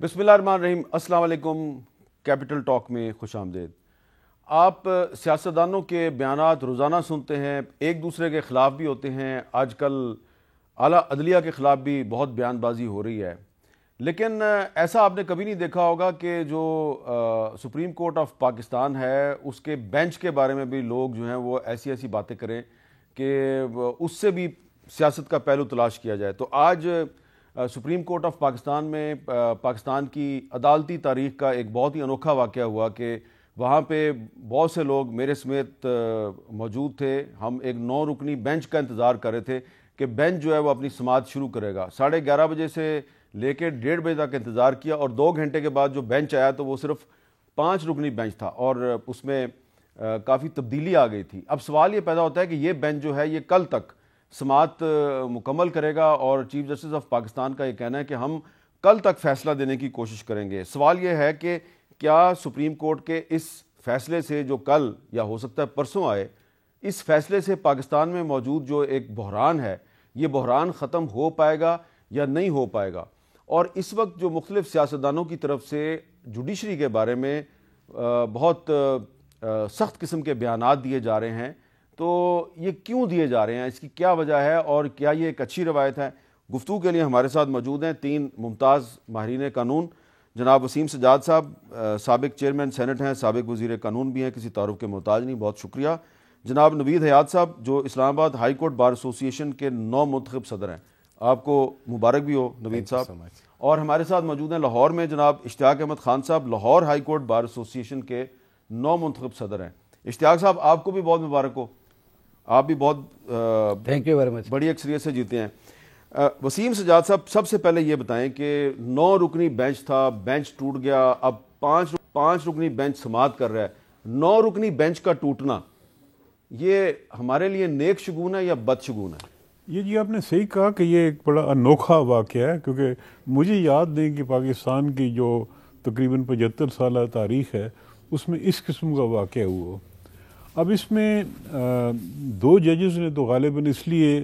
بسم اللہ الرحمن الرحیم۔ السلام علیکم۔ کیپٹل ٹاک میں خوش آمدید۔ آپ سیاستدانوں کے بیانات روزانہ سنتے ہیں، ایک دوسرے کے خلاف بھی ہوتے ہیں، آج کل اعلیٰ عدلیہ کے خلاف بھی بہت بیان بازی ہو رہی ہے، لیکن ایسا آپ نے کبھی نہیں دیکھا ہوگا کہ جو سپریم کورٹ آف پاکستان ہے اس کے بینچ کے بارے میں بھی لوگ جو ہیں وہ ایسی باتیں کریں کہ اس سے بھی سیاست کا پہلو تلاش کیا جائے۔ تو آج سپریم کورٹ آف پاکستان میں پاکستان کی عدالتی تاریخ کا ایک بہت ہی انوکھا واقعہ ہوا کہ وہاں پہ بہت سے لوگ میرے سمیت موجود تھے۔ ہم ایک 9 رکنی بینچ کا انتظار کر رہے تھے کہ بینچ جو ہے وہ اپنی سماعت شروع کرے گا۔ 11:30 بجے سے لے کے 1:30 بجے تک انتظار کیا، اور 2 گھنٹے کے بعد جو بینچ آیا تو وہ صرف 5 رکنی بینچ تھا، اور اس میں کافی تبدیلی آ گئی تھی۔ اب سوال یہ پیدا ہوتا ہے کہ یہ بینچ جو ہے یہ کل تک سماعت مکمل کرے گا، اور چیف جسٹس آف پاکستان کا یہ کہنا ہے کہ ہم کل تک فیصلہ دینے کی کوشش کریں گے۔ سوال یہ ہے کہ کیا سپریم کورٹ کے اس فیصلے سے جو کل یا ہو سکتا ہے پرسوں آئے، اس فیصلے سے پاکستان میں موجود جو ایک بحران ہے یہ بحران ختم ہو پائے گا یا نہیں ہو پائے گا؟ اور اس وقت جو مختلف سیاستدانوں کی طرف سے جوڈیشری کے بارے میں بہت سخت قسم کے بیانات دیے جا رہے ہیں، تو یہ کیوں دیے جا رہے ہیں، اس کی کیا وجہ ہے، اور کیا یہ ایک اچھی روایت ہے؟ گفتگو کے لیے ہمارے ساتھ موجود ہیں 3 ممتاز ماہرین قانون۔ جناب وسیم سجاد صاحب سابق چیئرمین سینٹ ہیں، سابق وزیر قانون بھی ہیں، کسی تعارف کے محتاج نہیں، بہت شکریہ۔ جناب نوید حیات صاحب جو اسلام آباد ہائی کورٹ بار ایسوسی ایشن کے 9 منتخب صدر ہیں، آپ کو مبارک بھی ہو نوید صاحب۔ اور ہمارے ساتھ موجود ہیں لاہور میں جناب اشتیاق احمد خان صاحب، لاہور ہائی کورٹ بار ایسوسی ایشن کے 9 منتخب صدر ہیں۔ اشتیاق صاحب آپ کو بھی بہت مبارک ہو، آپ بھی بہت تھینک یو ویری مچ، بڑی اکثریت سے جیتے ہیں۔ وسیم سجاد صاحب سب سے پہلے یہ بتائیں کہ 9 رکنی بینچ تھا، بینچ ٹوٹ گیا، اب 5 رکنی بینچ سماعت کر رہا ہے۔ 9 رکنی بینچ کا ٹوٹنا یہ ہمارے لیے نیک شگون ہے یا بد شگون ہے؟ یہ جی آپ نے صحیح کہا کہ یہ ایک بڑا انوکھا واقعہ ہے، کیونکہ مجھے یاد نہیں کہ پاکستان کی جو تقریباً 75 سالہ تاریخ ہے اس میں اس قسم کا واقعہ ہوا۔ اب اس میں 2 ججز نے تو غالباً اس لیے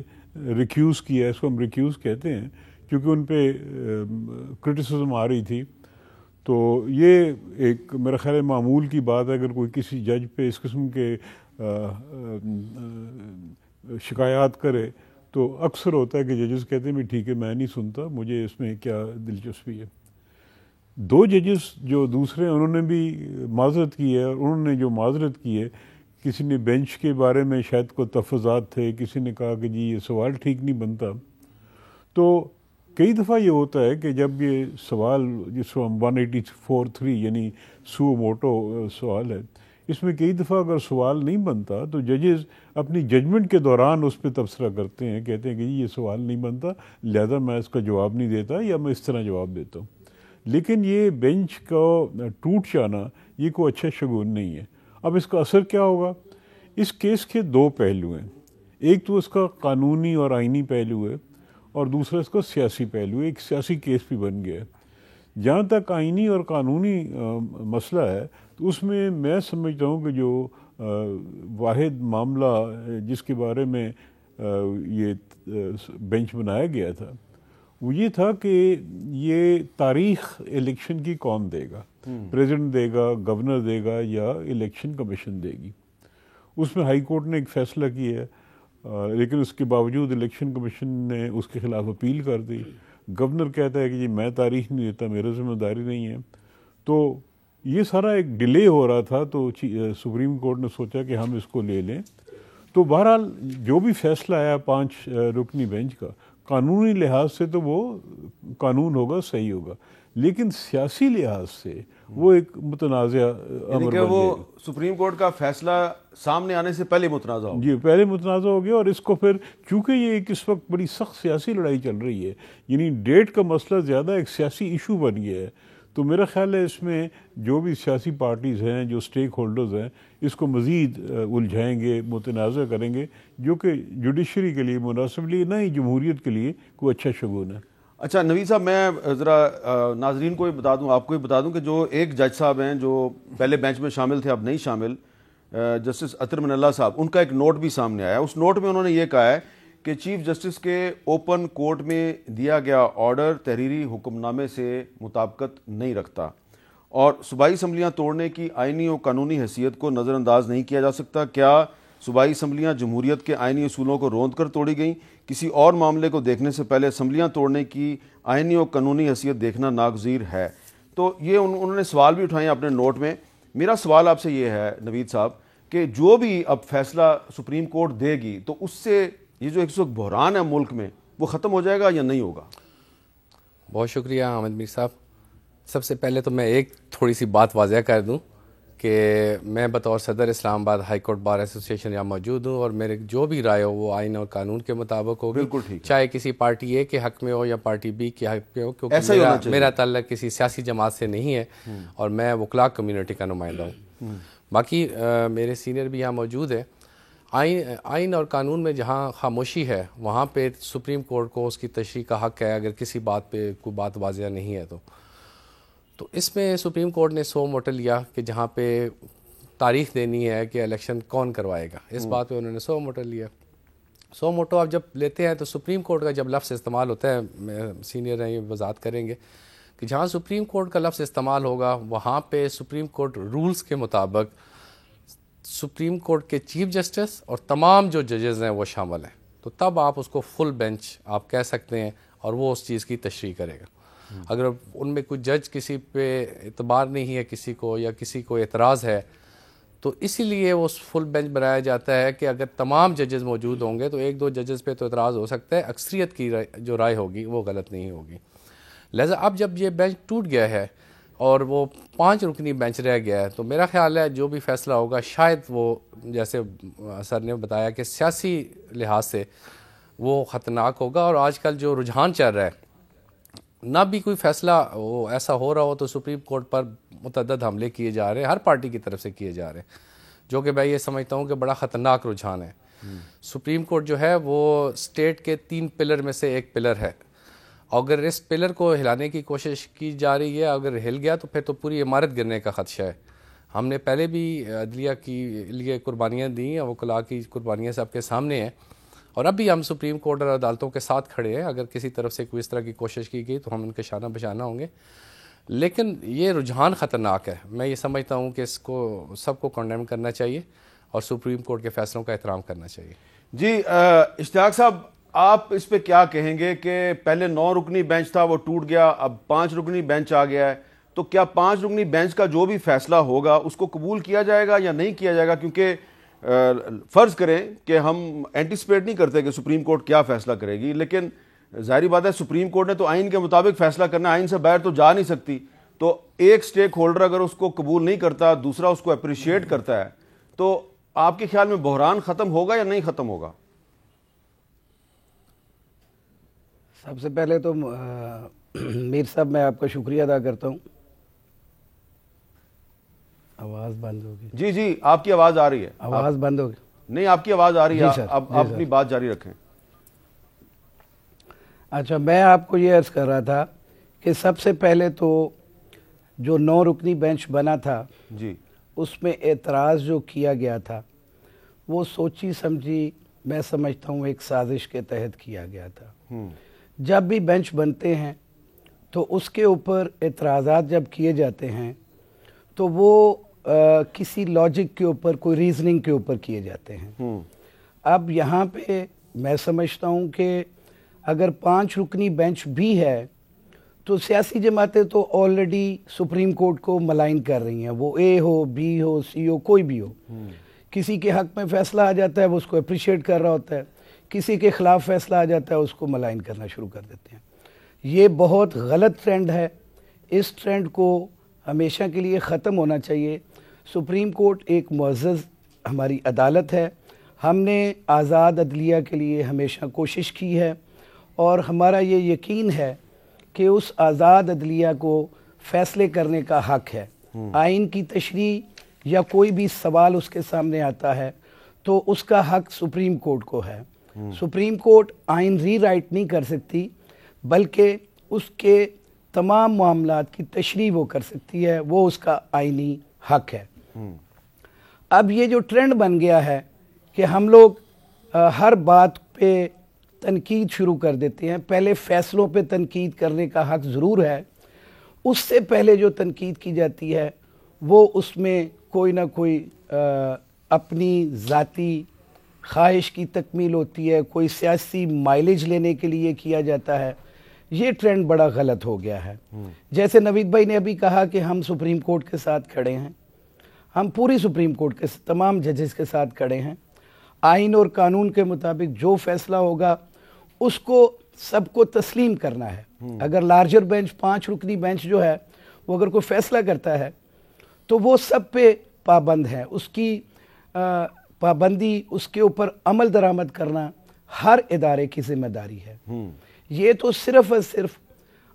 ریکیوز کیا، اس کو ہم ریکیوز کہتے ہیں، کیونکہ ان پہ کرٹیسزم آ رہی تھی۔ تو یہ ایک میرا خیال ہے معمول کی بات ہے، اگر کوئی کسی جج پہ اس قسم کے شکایات کرے تو اکثر ہوتا ہے کہ ججز کہتے ہیں بھی ٹھیک ہے میں نہیں سنتا، مجھے اس میں کیا دلچسپی ہے۔ 2 ججز جو دوسرے انہوں نے بھی معذرت کی ہے، اور انہوں نے جو معذرت کی ہے، کسی نے بینچ کے بارے میں شاید کوئی تفضات تھے، کسی نے کہا کہ جی یہ سوال ٹھیک نہیں بنتا۔ تو کئی دفعہ یہ ہوتا ہے کہ جب یہ سوال جس کو ہم 184(3 یعنی سو موٹو سوال ہے، اس میں کئی دفعہ اگر سوال نہیں بنتا تو ججز اپنی ججمنٹ کے دوران اس پہ تبصرہ کرتے ہیں، کہتے ہیں کہ جی یہ سوال نہیں بنتا، لہذا میں اس کا جواب نہیں دیتا، یا میں اس طرح جواب دیتا ہوں۔ لیکن یہ بینچ کا ٹوٹ جانا یہ کوئی اچھا شگون نہیں ہے۔ اب اس کا اثر کیا ہوگا؟ اس کیس کے 2 پہلو ہیں، ایک تو اس کا قانونی اور آئینی پہلو ہے، اور دوسرا اس کا سیاسی پہلو ہے۔ ایک سیاسی کیس بھی بن گیا ہے۔ جہاں تک آئینی اور قانونی مسئلہ ہے تو اس میں سمجھتا ہوں کہ جو واحد معاملہ جس کے بارے میں یہ بینچ بنایا گیا تھا وہ یہ تھا کہ یہ تاریخ الیکشن کی کون دے گا، پریزیڈنٹ دے گا، گورنر دے گا، یا الیکشن کمیشن دے گی۔ اس میں ہائی کورٹ نے ایک فیصلہ کیا ہے، لیکن اس کے باوجود الیکشن کمیشن نے اس کے خلاف اپیل کر دی۔ گورنر کہتا ہے کہ جی میں تاریخ نہیں دیتا، میرا ذمہ داری نہیں ہے۔ تو یہ سارا ایک ڈیلے ہو رہا تھا، تو سپریم کورٹ نے سوچا کہ ہم اس کو لے لیں۔ تو بہرحال جو بھی فیصلہ آیا 5 رکنی بینچ کا، قانونی لحاظ سے تو وہ قانون ہوگا، صحیح ہوگا، لیکن سیاسی لحاظ سے وہ ایک متنازع یعنی کہ وہ سپریم کورٹ کا فیصلہ سامنے آنے سے پہلے متنازع ہو گیا۔ جی پہلے متنازع ہو گیا، اور اس کو پھر چونکہ یہ ایک اس وقت بڑی سخت سیاسی لڑائی چل رہی ہے، یعنی ڈیٹ کا مسئلہ زیادہ ایک سیاسی ایشو بن گیا ہے، تو میرا خیال ہے اس میں جو بھی سیاسی پارٹیز ہیں، جو سٹیک ہولڈرز ہیں، اس کو مزید الجھائیں گے، متنازع کریں گے، جو کہ جوڈیشری کے لیے مناسب لیے نہ ہی جمہوریت کے لیے کوئی اچھا شگون ہے۔ اچھا نوید صاحب، میں ذرا ناظرین کو بھی بتا دوں، آپ کو بھی بتا دوں کہ جو ایک جج صاحب ہیں جو پہلے بینچ میں شامل تھے اب نہیں شامل، جسٹس عطر من اللہ صاحب، ان کا ایک نوٹ بھی سامنے آیا۔ اس نوٹ میں انہوں نے یہ کہا ہے کہ چیف جسٹس کے اوپن کورٹ میں دیا گیا آرڈر تحریری حکم نامے سے مطابقت نہیں رکھتا اور صوبائی اسمبلیاں توڑنے کی آئینی و قانونی حیثیت کو نظر انداز نہیں کیا جا سکتا. کیا صوبائی اسمبلیاں جمہوریت کے آئینی اصولوں کو روند کر توڑی گئیں؟ کسی اور معاملے کو دیکھنے سے پہلے اسمبلیاں توڑنے کی آئینی و قانونی حیثیت دیکھنا ناگزیر ہے. تو یہ انہوں نے سوال بھی اٹھائے اپنے نوٹ میں. میرا سوال آپ سے یہ ہے نوید صاحب کہ جو بھی اب فیصلہ سپریم کورٹ دے گی تو اس سے یہ جو ایک بحران ہے ملک میں وہ ختم ہو جائے گا یا نہیں ہوگا؟ بہت شکریہ احمد میر صاحب. سب سے پہلے تو میں ایک تھوڑی سی بات واضح کر دوں کہ میں بطور صدر اسلام آباد ہائی کورٹ بار ایسوسیشن یہاں موجود ہوں اور میرے جو بھی رائے ہو وہ آئین اور قانون کے مطابق ہوگی. بالکل ٹھیک، چاہے کسی پارٹی اے کے حق میں ہو یا پارٹی بی کے حق میں ہو، کیونکہ میرا تعلق کسی سیاسی جماعت سے نہیں ہے اور میں وکلاء کمیونٹی کا نمائندہ ہوں. باقی میرے سینئر بھی یہاں موجود ہے. آئین اور قانون میں جہاں خاموشی ہے وہاں پہ سپریم کورٹ کو اس کی تشریح کا حق ہے اگر کسی بات پہ کوئی بات واضح نہیں ہے تو اس میں سپریم کورٹ نے سو موٹو لیا کہ جہاں پہ تاریخ دینی ہے کہ الیکشن کون کروائے گا، اس بات پہ انہوں نے سو موٹو لیا. سو موٹو آپ جب لیتے ہیں تو سپریم کورٹ کا جب لفظ استعمال ہوتا ہے، سینئر ہیں یہ وضاحت کریں گے کہ جہاں سپریم کورٹ کا لفظ استعمال ہوگا وہاں پہ سپریم کورٹ رولز کے مطابق سپریم کورٹ کے چیف جسٹس اور تمام جو ججز ہیں وہ شامل ہیں. تو تب آپ اس کو فل بینچ آپ کہہ سکتے ہیں اور وہ اس چیز کی تشریح کرے گا. اگر ان میں کوئی جج کسی پہ اعتبار نہیں ہے کسی کو یا کسی کو اعتراض ہے تو اسی لیے وہ فل بینچ بنایا جاتا ہے کہ اگر تمام ججز موجود ہوں گے تو ایک دو ججز پہ تو اعتراض ہو سکتا ہے، اکثریت کی جو رائے ہوگی وہ غلط نہیں ہوگی. لہذا اب جب یہ بینچ ٹوٹ گیا ہے اور وہ 5 رکنی بینچ رہ گیا ہے تو میرا خیال ہے جو بھی فیصلہ ہوگا شاید وہ جیسے سر نے بتایا کہ سیاسی لحاظ سے وہ خطرناک ہوگا. اور آج کل جو رجحان چل رہا ہے نہ بھی کوئی فیصلہ وہ ایسا ہو رہا ہو تو سپریم کورٹ پر متعدد حملے کیے جا رہے ہیں ہر پارٹی کی طرف سے کیے جا رہے ہیں، جو کہ میں یہ سمجھتا ہوں کہ بڑا خطرناک رجحان ہے. سپریم کورٹ جو ہے وہ اسٹیٹ کے 3 پلر میں سے ایک پلر ہے. اگر اس پلر کو ہلانے کی کوشش کی جا رہی ہے، اگر ہل گیا تو پھر تو پوری عمارت گرنے کا خدشہ ہے. ہم نے پہلے بھی عدلیہ کی لیے قربانیاں دیں، وکلاء کی قربانیاں سب کے سامنے ہیں اور اب بھی ہم سپریم کورٹ اور عدالتوں کے ساتھ کھڑے ہیں. اگر کسی طرف سے کوئی اس طرح کی کوشش کی گئی تو ہم ان کے شانہ بشانہ ہوں گے. لیکن یہ رجحان خطرناک ہے. میں یہ سمجھتا ہوں کہ اس کو سب کو کنڈیم کرنا چاہیے اور سپریم کورٹ کے فیصلوں کا احترام کرنا چاہیے. جی اشتیاق صاحب، آپ اس پہ کیا کہیں گے کہ پہلے 9 رکنی بینچ تھا وہ ٹوٹ گیا، اب 5 رکنی بینچ آ گیا ہے، تو کیا 5 رکنی بینچ کا جو بھی فیصلہ ہوگا اس کو قبول کیا جائے گا یا نہیں کیا جائے گا؟ کیونکہ فرض کریں کہ ہم اینٹیسپیٹ نہیں کرتے کہ سپریم کورٹ کیا فیصلہ کرے گی، لیکن ظاہری بات ہے سپریم کورٹ نے تو آئین کے مطابق فیصلہ کرنا، آئین سے باہر تو جا نہیں سکتی. تو ایک سٹیک ہولڈر اگر اس کو قبول نہیں کرتا، دوسرا اس کو اپریشیٹ کرتا ہے، تو آپ کے خیال میں بحران ختم ہوگا یا نہیں ختم ہوگا؟ سب سے پہلے تو میر صاحب میں آپ کا شکریہ ادا کرتا ہوں. آواز بند ہوگی. جی جی آپ کی آواز آ رہی ہے. آواز بند ہوگی؟ نہیں، آپ کی آواز آ رہی ہے. اب آپ اپنی بات جاری رکھیں. اچھا، میں آپ کو یہ عرض کر رہا تھا کہ سب سے پہلے تو جو 9 رکنی بینچ بنا تھا جی اس میں اعتراض جو کیا گیا تھا وہ سوچی سمجھی میں سمجھتا ہوں ایک سازش کے تحت کیا گیا تھا. جب بھی بینچ بنتے ہیں تو اس کے اوپر اعتراضات جب کیے جاتے ہیں تو وہ کسی لاجک کے اوپر، کوئی ریزننگ کے اوپر کیے جاتے ہیں. اب یہاں پہ میں سمجھتا ہوں کہ اگر 5 رکنی بینچ بھی ہے تو سیاسی جماعتیں تو آلریڈی سپریم کورٹ کو ملائن کر رہی ہیں، وہ اے ہو، بی ہو، سی ہو، کوئی بھی ہو. کسی کے حق میں فیصلہ آ جاتا ہے وہ اس کو اپریشیٹ کر رہا ہوتا ہے، کسی کے خلاف فیصلہ آ جاتا ہے اس کو ملائن کرنا شروع کر دیتے ہیں. یہ بہت غلط ٹرینڈ ہے. اس ٹرینڈ کو ہمیشہ کے لیے ختم ہونا چاہیے. سپریم کورٹ ایک معزز ہماری عدالت ہے. ہم نے آزاد عدلیہ کے لیے ہمیشہ کوشش کی ہے اور ہمارا یہ یقین ہے کہ اس آزاد عدلیہ کو فیصلے کرنے کا حق ہے. آئین کی تشریح یا کوئی بھی سوال اس کے سامنے آتا ہے تو اس کا حق سپریم کورٹ کو ہے. سپریم کورٹ آئین ری رائٹ نہیں کر سکتی بلکہ اس کے تمام معاملات کی تشریح وہ کر سکتی ہے، وہ اس کا آئینی حق ہے. اب یہ جو ٹرینڈ بن گیا ہے کہ ہم لوگ ہر بات پہ تنقید شروع کر دیتے ہیں. پہلے فیصلوں پہ تنقید کرنے کا حق ضرور ہے, اس سے پہلے جو تنقید کی جاتی ہے وہ اس میں کوئی نہ کوئی اپنی ذاتی خواہش کی تکمیل ہوتی ہے, کوئی سیاسی مائلیج لینے کے لیے کیا جاتا ہے. یہ ٹرینڈ بڑا غلط ہو گیا ہے. جیسے نوید بھائی نے ابھی کہا کہ ہم سپریم کورٹ کے ساتھ کھڑے ہیں, ہم پوری سپریم کورٹ کے تمام ججز کے ساتھ کھڑے ہیں. آئین اور قانون کے مطابق جو فیصلہ ہوگا اس کو سب کو تسلیم کرنا ہے. اگر لارجر بینچ 5 رکنی بینچ جو ہے وہ اگر کوئی فیصلہ کرتا ہے تو وہ سب پہ پابند ہے. اس کی پابندی, اس کے اوپر عمل درآمد کرنا ہر ادارے کی ذمہ داری ہے. یہ تو صرف اور صرف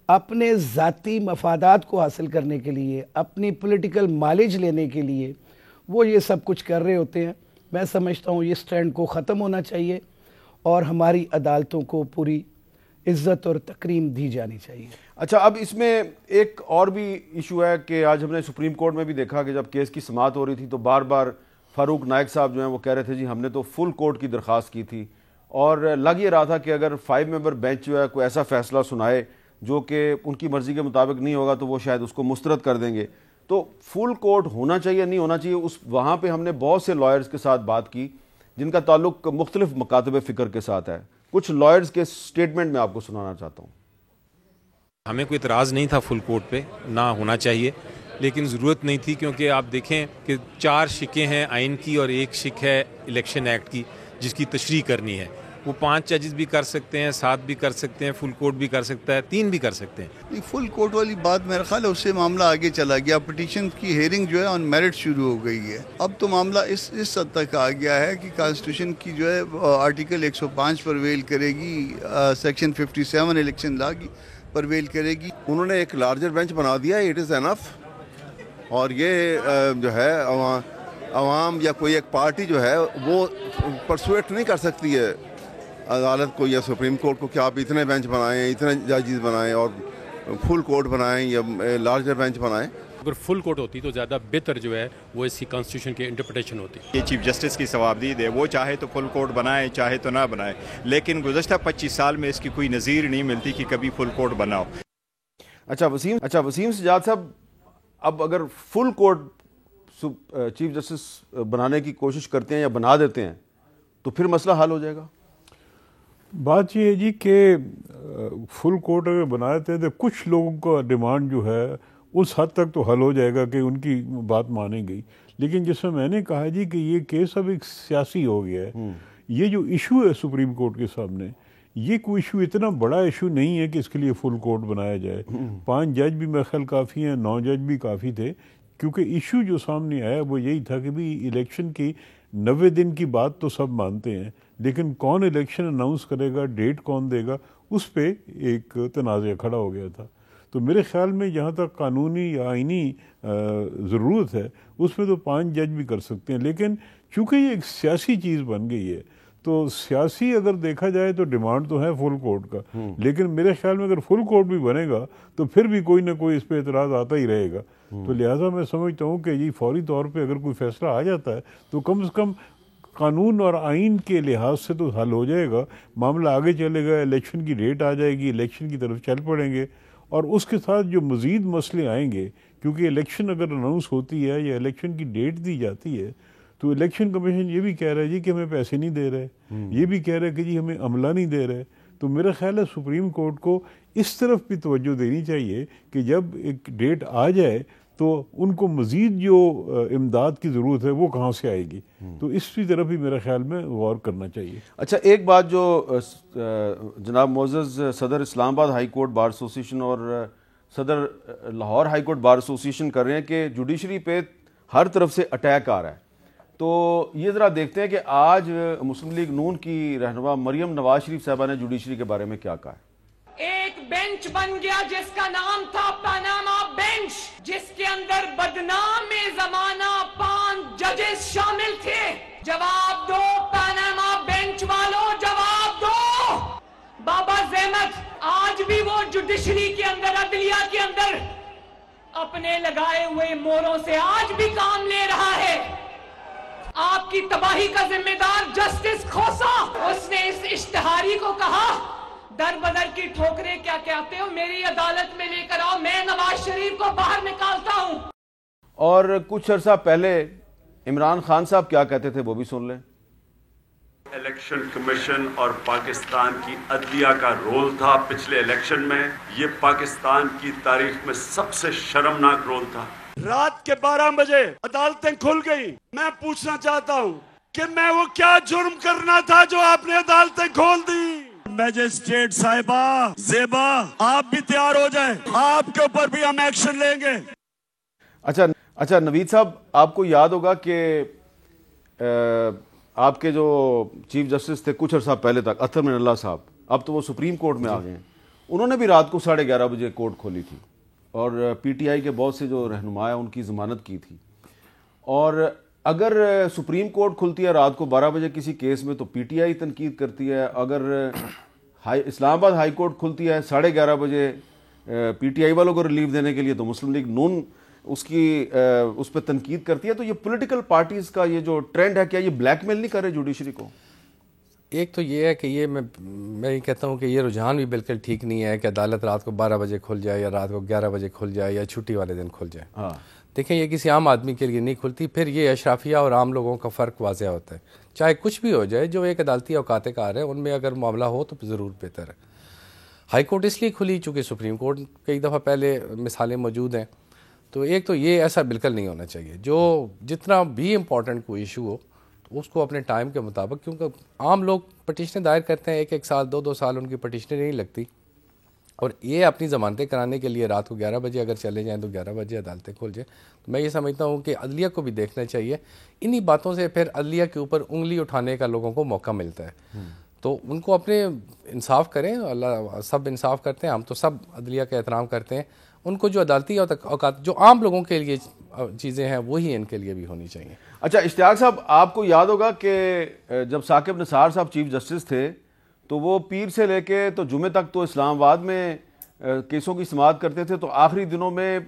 اپنے ذاتی مفادات کو حاصل کرنے کے لیے, اپنی پولیٹیکل مائلیج لینے کے لیے وہ یہ سب کچھ کر رہے ہوتے ہیں. میں سمجھتا ہوں اس ٹرینڈ کو ختم ہونا چاہیے اور ہماری عدالتوں کو پوری عزت اور تکریم دی جانی چاہیے. اچھا, اب اس میں ایک اور بھی ایشو ہے کہ آج ہم نے سپریم کورٹ میں بھی دیکھا کہ جب کیس کی سماعت ہو رہی تھی تو بار بار فاروق نائک صاحب جو ہیں وہ کہہ رہے تھے جی ہم نے تو فل کورٹ کی درخواست کی تھی, اور لگ یہ رہا تھا کہ اگر 5 ممبر بینچ جو ہے کوئی ایسا فیصلہ سنائے جو کہ ان کی مرضی کے مطابق نہیں ہوگا تو وہ شاید اس کو مسترد کر دیں گے. تو فل کورٹ ہونا چاہیے نہیں ہونا چاہیے, وہاں پہ ہم نے بہت سے لائرز کے ساتھ بات کی جن کا تعلق مختلف مکاتب فکر کے ساتھ ہے. کچھ لائرز کے سٹیٹمنٹ میں آپ کو سنانا چاہتا ہوں. ہمیں کوئی اعتراض نہیں تھا فل کورٹ پہ, نہ ہونا چاہیے, لیکن ضرورت نہیں تھی کیونکہ آپ دیکھیں کہ 4 شقیں ہیں آئین کی اور 1 شق ہے الیکشن ایکٹ کی جس کی تشریح کرنی ہے. وہ 5 ججز بھی کر سکتے ہیں, 7 بھی کر سکتے ہیں, فل کورٹ بھی کر سکتا ہے, 3 بھی کر سکتے ہیں. فل کورٹ والی بات میرا خیال ہے اس سے معاملہ آگے چلا گیا. پٹیشن کی ہیئرنگ جو ہے آن میرٹ شروع ہو گئی ہے. اب تو معاملہ اس حد تک آ گیا ہے کہ کانسٹیٹیوشن کی جو ہے آرٹیکل 105 پرویل کرے گی, سیکشن 57 الیکشن لا کی پرویل کرے گی. انہوں نے ایک لارجر بینچ بنا دیا, اٹ از انف, اور یہ جو ہے عوام یا کوئی ایک پارٹی جو ہے وہ پرسویٹ نہیں کر سکتی ہے عدالت کو یا سپریم کورٹ کو کہ آپ اتنے بینچ بنائیں, اتنے ججز بنائیں اور فل کورٹ بنائیں یا لارجر بینچ بنائیں. اگر فل کورٹ ہوتی تو زیادہ بہتر جو ہے وہ اس کی کانسٹیٹیوشن کی انٹرپریٹیشن ہوتی. یہ چیف جسٹس کی ثوابدید ہے, وہ چاہے تو فل کورٹ بنائے چاہے تو نہ بنائے, لیکن گزشتہ 25 سال میں اس کی کوئی نظیر نہیں ملتی کہ کبھی فل کورٹ بناؤ. اچھا وسیم سجاد صاحب, اب اگر فل کورٹ چیف جسٹس بنانے کی کوشش کرتے ہیں یا بنا دیتے ہیں تو پھر مسئلہ حل ہو جائے گا؟ بات یہ ہے جی کہ فل کورٹ اگر بنا دیتے ہیں تو کچھ لوگوں کا ڈیمانڈ جو ہے اس حد تک تو حل ہو جائے گا کہ ان کی بات مانے گئی. لیکن جس میں نے کہا جی کہ یہ کیس اب ایک سیاسی ہو گیا ہے. یہ جو ایشو ہے سپریم کورٹ کے سامنے, یہ کوئی ایشو اتنا بڑا ایشو نہیں ہے کہ اس کے لیے فل کورٹ بنایا جائے. 5 جج بھی میرے خیال کافی ہیں, 9 جج بھی کافی تھے, کیونکہ ایشو جو سامنے آیا وہ یہی تھا کہ بھی الیکشن کی 90 دن کی بات تو سب مانتے ہیں, لیکن کون الیکشن اناؤنس کرے گا, ڈیٹ کون دے گا, اس پہ ایک تنازع کھڑا ہو گیا تھا. تو میرے خیال میں جہاں تک قانونی یا آئینی ضرورت ہے اس میں تو 5 جج بھی کر سکتے ہیں. لیکن چونکہ یہ ایک سیاسی چیز بن گئی ہے تو سیاسی اگر دیکھا جائے تو ڈیمانڈ تو ہے فل کورٹ کا, لیکن میرے خیال میں اگر فل کورٹ بھی بنے گا تو پھر بھی کوئی نہ کوئی اس پہ اعتراض آتا ہی رہے گا. تو لہٰذا میں سمجھتا ہوں کہ یہ فوری طور پہ اگر کوئی فیصلہ آ جاتا ہے تو کم سے کم قانون اور آئین کے لحاظ سے تو حل ہو جائے گا, معاملہ آگے چلے گا, الیکشن کی ڈیٹ آ جائے گی, الیکشن کی طرف چل پڑیں گے. اور اس کے ساتھ جو مزید مسئلے آئیں گے, کیونکہ الیکشن اگر اناؤنس ہوتی ہے یا الیکشن کی ڈیٹ دی جاتی ہے تو الیکشن کمیشن یہ بھی کہہ رہا ہے جی کہ ہمیں پیسے نہیں دے رہے, یہ بھی کہہ رہے ہیں کہ جی ہمیں عملہ نہیں دے رہے. تو میرا خیال ہے سپریم کورٹ کو اس طرف بھی توجہ دینی چاہیے کہ جب ایک ڈیٹ آ جائے تو ان کو مزید جو امداد کی ضرورت ہے وہ کہاں سے آئے گی. تو اس کی طرف بھی میرے خیال میں غور کرنا چاہیے. اچھا, ایک بات جو جناب معزز صدر اسلام آباد ہائی کورٹ بار ایسوسیشن اور صدر Lahore high court bar association کر رہے ہیں کہ جوڈیشری پہ ہر طرف سے اٹیک آ رہا ہے. تو یہ ذرا دیکھتے ہیں کہ آج مسلم لیگ نون کی رہنما مریم نواز شریف صاحبہ نے جوڈیشری کے بارے میں کیا کہا ہے. ایک بینچ بن گیا جس کا نام تھا پاناما بینچ, جس کے اندر بدنام زمانہ 5 ججز شامل تھے. جواب دو پاناما بینچ والوں, جواب دو. بابا زحمت آج بھی وہ جوڈیشری کے اندر, عدلیہ کے اندر اپنے لگائے ہوئے موروں سے آج بھی کام لے رہا ہے. آپ کی تباہی کا ذمہ دار جسٹس کھوسا، اس نے اس اشتہاری کو کہا در بدر کی ٹھوکریں کیا کہتے ہو، میری عدالت میں لے کر آؤ، میں نواز شریف کو باہر نکالتا ہوں. اور کچھ عرصہ پہلے عمران خان صاحب کیا کہتے تھے وہ بھی سن لیں. الیکشن کمیشن اور پاکستان کی عدلیہ کا رول تھا پچھلے الیکشن میں، یہ پاکستان کی تاریخ میں سب سے شرمناک رول تھا. رات کے 12 بجے عدالتیں کھل گئی. میں پوچھنا چاہتا ہوں کہ میں وہ کیا جرم کرنا تھا جو آپ نے عدالتیں کھول دی. میجسٹریٹ صاحبہ زیبا، آپ بھی تیار ہو جائیں، آپ کے اوپر بھی ہم ایکشن لیں گے. اچھا نوید صاحب، آپ کو یاد ہوگا کہ آپ کے جو چیف جسٹس تھے کچھ عرصہ پہلے تک، اطہر من اللہ صاحب، اب تو وہ سپریم کورٹ میں آ گئے ہیں، انہوں نے بھی رات کو 11:30 بجے کورٹ کھولی تھی اور پی ٹی آئی کے بہت سے جو رہنما ہیں ان کی ضمانت کی تھی. اور اگر سپریم کورٹ کھلتی ہے رات کو 12 بجے کسی کیس میں تو پی ٹی آئی تنقید کرتی ہے، اگر اسلام آباد ہائی کورٹ کھلتی ہے 11:30 بجے پی ٹی آئی والوں کو ریلیف دینے کے لیے تو مسلم لیگ نون اس پہ تنقید کرتی ہے. تو یہ پولیٹیکل پارٹیز کا یہ جو ٹرینڈ ہے، کیا یہ بلیک میل نہیں کر رہے جوڈیشری کو؟ ایک تو یہ ہے کہ یہ میں یہ کہتا ہوں کہ یہ رجحان بھی بالکل ٹھیک نہیں ہے کہ عدالت رات کو 12 بجے کھل جائے یا رات کو 11 بجے کھل جائے یا چھٹی والے دن کھل جائے. ہاں دیکھیں، یہ کسی عام آدمی کے لیے نہیں کھلتی. پھر یہ اشرافیہ اور عام لوگوں کا فرق واضح ہوتا ہے. چاہے کچھ بھی ہو جائے، جو ایک عدالتی اوقات کار ہے ان میں اگر معاملہ ہو تو ضرور بہتر ہے. ہائی کورٹ اس لیے کھلی چونکہ سپریم کورٹ کئی دفعہ پہلے مثالیں موجود ہیں. تو ایک تو یہ ایسا بالکل نہیں ہونا چاہیے. جو جتنا بھی امپورٹنٹ کوئی ایشو ہو اس کو اپنے ٹائم کے مطابق، کیونکہ عام لوگ پٹیشنیں دائر کرتے ہیں، 1 سال 2 سال ان کی پٹیشنیں نہیں لگتی، اور یہ اپنی ضمانتیں کرانے کے لیے رات کو 11 بجے اگر چلے جائیں تو 11 بجے عدالتیں کھول جائیں. تو میں یہ سمجھتا ہوں کہ عدلیہ کو بھی دیکھنا چاہیے. انہی باتوں سے پھر عدلیہ کے اوپر انگلی اٹھانے کا لوگوں کو موقع ملتا ہے. تو ان کو اپنے انصاف کریں، اللہ سب انصاف کرتے ہیں، ہم تو سب عدلیہ کا احترام کرتے ہیں. ان کو جو عدالتی اوقات جو عام لوگوں کے لیے چیزیں ہیں وہی ان کے لیے بھی ہونی چاہیے. اچھا اشتیاق صاحب، آپ کو یاد ہوگا کہ جب ثاقب نثار صاحب چیف جسٹس تھے تو وہ پیر سے لے کے تو جمعے تک تو اسلام آباد میں کیسوں کی سماعت کرتے تھے، تو آخری دنوں میں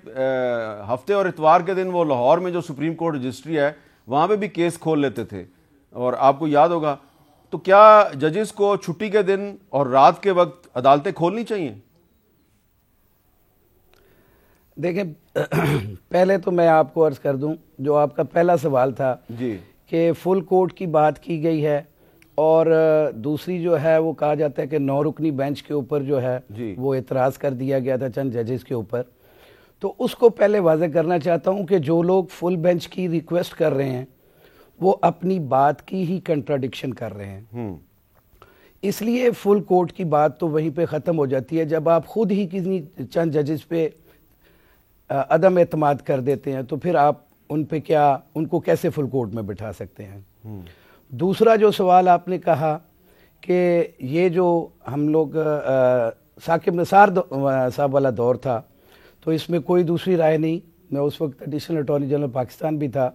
ہفتے اور اتوار کے دن وہ لاہور میں جو سپریم کورٹ رجسٹری ہے وہاں پہ بھی کیس کھول لیتے تھے. اور آپ کو یاد ہوگا، تو کیا ججز کو چھٹی کے دن اور رات کے وقت عدالتیں کھولنی چاہیے؟ دیکھیں، پہلے تو میں آپ کو عرض کر دوں، جو آپ کا پہلا سوال تھا جی کہ فل کورٹ کی بات کی گئی ہے، اور دوسری جو ہے وہ کہا جاتا ہے کہ 9 رکنی بینچ کے اوپر جو ہے وہ اعتراض کر دیا گیا تھا چند ججز کے اوپر. تو اس کو پہلے واضح کرنا چاہتا ہوں کہ جو لوگ فل بینچ کی ریکویسٹ کر رہے ہیں وہ اپنی بات کی ہی کنٹراڈکشن کر رہے ہیں. اس لیے فل کورٹ کی بات تو وہیں پہ ختم ہو جاتی ہے. جب آپ خود ہی کسی چند ججز پہ عدم اعتماد کر دیتے ہیں تو پھر آپ ان کو کیسے فل کورٹ میں بٹھا سکتے ہیں. دوسرا جو سوال آپ نے کہا کہ یہ جو ہم لوگ ثاقب نثار صاحب والا دور تھا تو اس میں کوئی دوسری رائے نہیں. میں اس وقت ایڈیشنل اٹارنی جنرل پاکستان بھی تھا،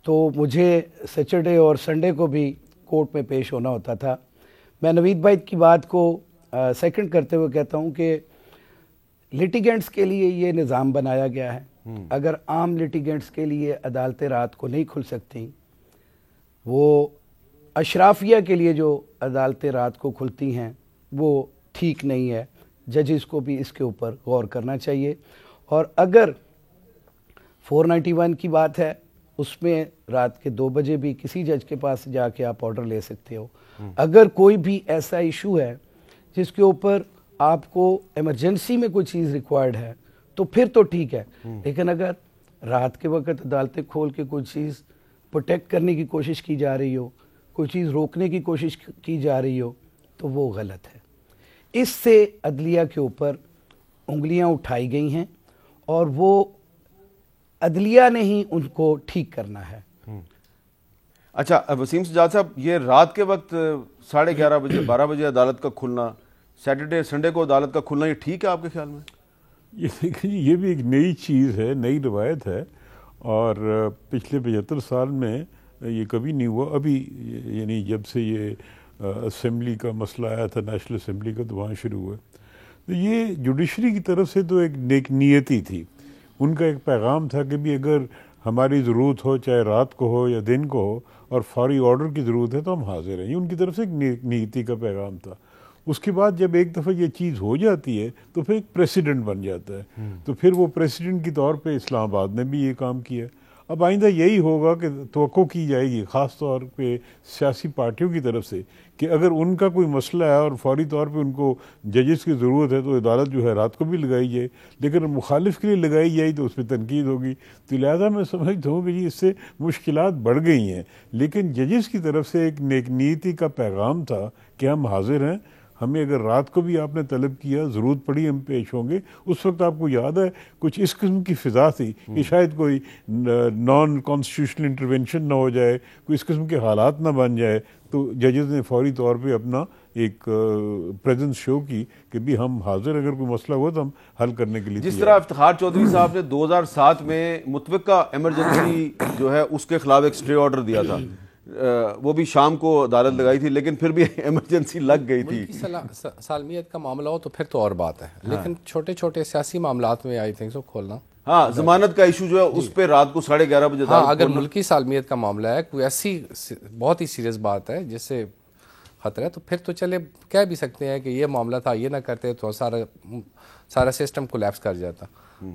تو مجھے سیچرڈے اور سنڈے کو بھی کورٹ میں پیش ہونا ہوتا تھا. میں نوید بھائی کی بات کو سیکنڈ کرتے ہوئے کہتا ہوں کہ لٹیگنٹس کے لیے یہ نظام بنایا گیا ہے. اگر عام لٹیگنٹس کے لیے عدالتیں رات کو نہیں کھل سکتی، وہ اشرافیہ کے لیے جو عدالتیں رات کو کھلتی ہیں وہ ٹھیک نہیں ہے. ججز کو بھی اس کے اوپر غور کرنا چاہیے. اور اگر 491 کی بات ہے، اس میں رات کے 2 بجے بھی کسی جج کے پاس جا کے آپ آرڈر لے سکتے ہو. اگر کوئی بھی ایسا ایشو ہے جس کے اوپر آپ کو ایمرجنسی میں کوئی چیز ریکوائرڈ ہے تو پھر تو ٹھیک ہے. لیکن اگر رات کے وقت عدالتیں کھول کے کوئی چیز پروٹیکٹ کرنے کی کوشش کی جا رہی ہو، کوئی چیز روکنے کی کوشش کی جا رہی ہو تو وہ غلط ہے. اس سے عدلیہ کے اوپر انگلیاں اٹھائی گئی ہیں اور وہ عدلیہ نے ہی ان کو ٹھیک کرنا ہے. اچھا وسیم سجاد صاحب، یہ رات کے وقت 11:30 بجے 12 بجے عدالت کا کھلنا، سیٹرڈے سنڈے کو عدالت کا کھلنا، یہ ٹھیک ہے آپ کے خیال میں؟ یہ بھی ایک نئی چیز ہے، نئی روایت ہے، اور پچھلے 75 سال میں یہ کبھی نہیں ہوا. ابھی یعنی جب سے یہ اسمبلی کا مسئلہ آیا تھا، نیشنل اسمبلی کا، تو وہاں شروع ہوا. تو یہ جوڈیشری کی طرف سے تو ایک نیک نیتی تھی، ان کا ایک پیغام تھا کہ بھی اگر ہماری ضرورت ہو چاہے رات کو ہو یا دن کو ہو اور فوری آرڈر کی ضرورت ہے تو ہم حاضر ہیں. یہ ان کی طرف سے ایک نیتی کا پیغام تھا. اس کے بعد جب ایک دفعہ یہ چیز ہو جاتی ہے تو پھر ایک پریسیڈنٹ بن جاتا ہے. تو پھر وہ پریسیڈنٹ کی طور پہ اسلام آباد نے بھی یہ کام کیا. اب آئندہ یہی ہوگا کہ توقع کی جائے گی خاص طور پہ سیاسی پارٹیوں کی طرف سے کہ اگر ان کا کوئی مسئلہ ہے اور فوری طور پہ ان کو ججز کی ضرورت ہے تو عدالت جو ہے رات کو بھی لگائی جائے, لیکن مخالف کے لیے لگائی جائے تو اس پہ تنقید ہوگی. تو لہٰذا میں سمجھتا ہوں کہ جی اس سے مشکلات بڑھ گئی ہیں, لیکن ججز کی طرف سے ایک نیک نیتی کا پیغام تھا کہ ہم حاضر ہیں, ہمیں اگر رات کو بھی آپ نے طلب کیا, ضرورت پڑی, ہم پیش ہوں گے. اس وقت آپ کو یاد ہے کچھ اس قسم کی فضا تھی کہ شاید کوئی نان کانسٹیٹیوشنل انٹرونشن نہ ہو جائے, کوئی اس قسم کے حالات نہ بن جائے. تو ججز نے فوری طور پہ اپنا ایک پریزنس شو کی کہ بھی ہم حاضر, اگر کوئی مسئلہ ہو تو ہم حل کرنے کے لیے. جس طرح افتخار چودھری صاحب نے 2007 میں متوقع ایمرجنسی جو ہے اس کے خلاف ایک اسٹے آرڈر دیا تھا, وہ بھی شام کو عدالت لگائی تھی, لیکن پھر بھی ایمرجنسی لگ گئی تھی. سالمیت کا معاملہ ہو تو پھر تو اور بات ہے, لیکن چھوٹے چھوٹے سیاسی معاملات میں آئی تھنک سو کھولنا. ہاں, ضمانت کا ایشو جو ہے اس پہ رات کو 11:30 بجے. ہاں, اگر ملکی سالمیت کا معاملہ ہے, کوئی ایسی بہت ہی سیریس بات ہے جس سے خطرہ ہے, تو پھر تو چلے کہہ بھی سکتے ہیں کہ یہ معاملہ تھا, یہ نہ کرتے تو سارا سسٹم کولیپس کر جاتا.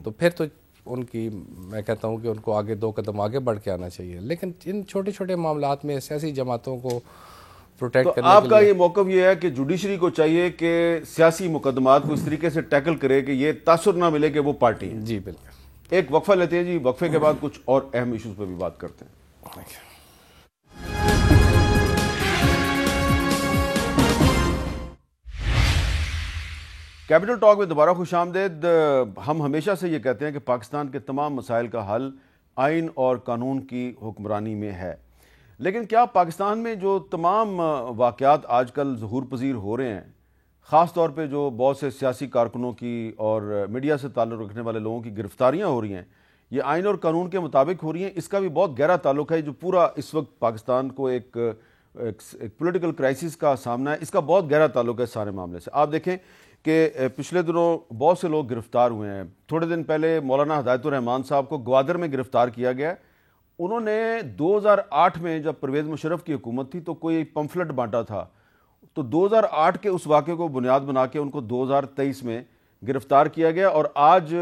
تو پھر تو ان کی میں کہتا ہوں کہ ان کو آگے 2 قدم آگے بڑھ کے آنا چاہیے. لیکن ان چھوٹے چھوٹے معاملات میں سیاسی جماعتوں کو پروٹیکٹ کرنے کے لیے آپ کا یہ موقف یہ ہے کہ جوڈیشری کو چاہیے کہ سیاسی مقدمات کو اس طریقے سے ٹیکل کرے کہ یہ تاثر نہ ملے کہ وہ پارٹی ہے. جی بالکل. ایک وقفہ لیتے ہیں جی, وقفے کے بعد کچھ اور اہم ایشوز پہ بھی بات کرتے ہیں. کیپٹل ٹاک میں دوبارہ خوش آمدید. ہم ہمیشہ سے یہ کہتے ہیں کہ پاکستان کے تمام مسائل کا حل آئین اور قانون کی حکمرانی میں ہے, لیکن کیا پاکستان میں جو تمام واقعات آج کل ظہور پذیر ہو رہے ہیں, خاص طور پہ جو بہت سے سیاسی کارکنوں کی اور میڈیا سے تعلق رکھنے والے لوگوں کی گرفتاریاں ہو رہی ہیں, یہ آئین اور قانون کے مطابق ہو رہی ہیں؟ اس کا بھی بہت گہرا تعلق ہے. جو پورا اس وقت پاکستان کو ایک پولیٹیکل کرائسس کا سامنا ہے, اس کا بہت گہرا تعلق ہے سارے معاملے سے. آپ دیکھیں کہ پچھلے دنوں بہت سے لوگ گرفتار ہوئے ہیں. تھوڑے دن پہلے مولانا ہدایت الرحمان صاحب کو گوادر میں گرفتار کیا گیا. انہوں نے 2008 میں جب پرویز مشرف کی حکومت تھی تو کوئی پمفلٹ بانٹا تھا, تو 2008 کے اس واقعے کو بنیاد بنا کے ان کو 2023 میں گرفتار کیا گیا, اور آج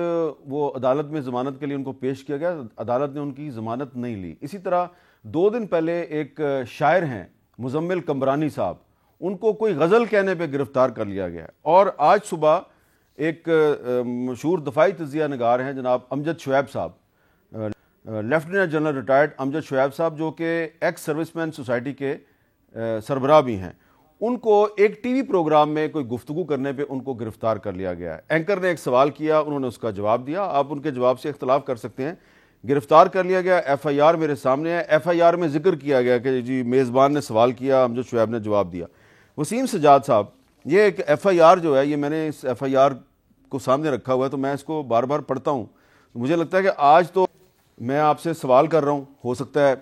وہ عدالت میں ضمانت کے لیے ان کو پیش کیا گیا. عدالت نے ان کی ضمانت نہیں لی. اسی طرح 2 دن پہلے ایک شاعر ہیں مزمل کمبرانی صاحب, ان کو کوئی غزل کہنے پہ گرفتار کر لیا گیا. اور آج صبح ایک مشہور دفاعی تجزیہ نگار ہیں جناب امجد شعیب صاحب, لیفٹیننٹ جنرل ریٹائرڈ امجد شعیب صاحب, جو کہ ایکس سروس مین سوسائٹی کے سربراہ بھی ہیں, ان کو ایک ٹی وی پروگرام میں کوئی گفتگو کرنے پہ ان کو گرفتار کر لیا گیا ہے. اینکر نے ایک سوال کیا, انہوں نے اس کا جواب دیا. آپ ان کے جواب سے اختلاف کر سکتے ہیں. گرفتار کر لیا گیا. ایف آئی آر میرے سامنے ہے. ایف آئی آر میں ذکر کیا گیا کہ جی میزبان نے سوال کیا, امجد شعیب نے جواب دیا. وسیم سجاد صاحب, یہ ایک ایف آئی آر جو ہے, یہ میں نے اس ایف آئی آر کو سامنے رکھا ہوا ہے, تو میں اس کو بار بار پڑھتا ہوں. مجھے لگتا ہے کہ آج تو میں آپ سے سوال کر رہا ہوں, ہو سکتا ہے